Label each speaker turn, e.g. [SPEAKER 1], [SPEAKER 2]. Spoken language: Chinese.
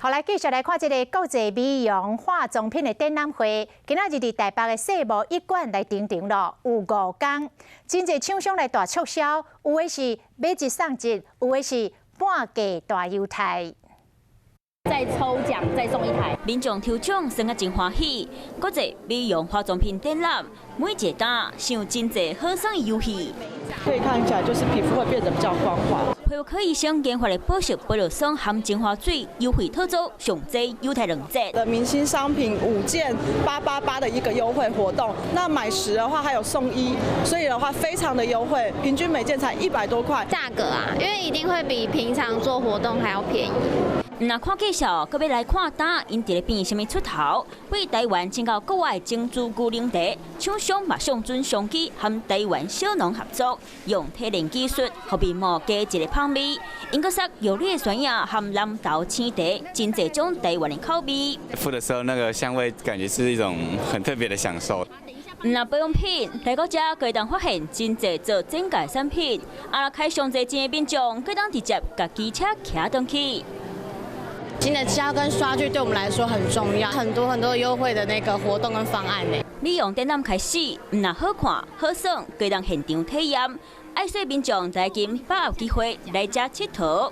[SPEAKER 1] 后来继续来看这个国际美容化妆品的展览会，今仔日伫台北的世贸1馆来登场咯，有5天，真侪厂商来大促销，有的是买一送一，有的是半价大优待。
[SPEAKER 2] 再抽奖，再送1台。
[SPEAKER 3] 民众抽奖算啊真欢喜，国际美容化妆品展览，每一单想真侪好送游戏。
[SPEAKER 4] 可以看起来就是皮肤会变得比较光滑。
[SPEAKER 3] 配合可以先研发的保湿保养霜含精华水优惠特组，上济优待2折。
[SPEAKER 4] 的明星商品5件888的一个优惠活动，那买10的话还有送1，所以的话非常的优惠，平均每件才100多块。
[SPEAKER 5] 价格啊，因为一定会比平常做活动还要便宜。
[SPEAKER 3] 那看介绍，搁要来看单，因伫咧变什么出头？为台湾进到国外精珠古灵茶，厂商嘛上准相机和台湾小农合作，用提炼技术，互面膜加一个香味。因搁塞有绿酸芽和蓝豆青茶，真侪种台湾的口味。
[SPEAKER 6] 敷的时候，那个香味感觉是一种很特别的享受。
[SPEAKER 3] 那保养品来到这，可当发现真侪做整改产品，啊，开上侪钱的民众，可当直接甲机车骑登去。
[SPEAKER 7] 新的胶跟刷具对我们来说很重要，很多优惠的那个活动跟方案呢。
[SPEAKER 3] 美容展览开始，那好看好爽，可以当现场体验。爱说民众在今把握机会来这佚佗。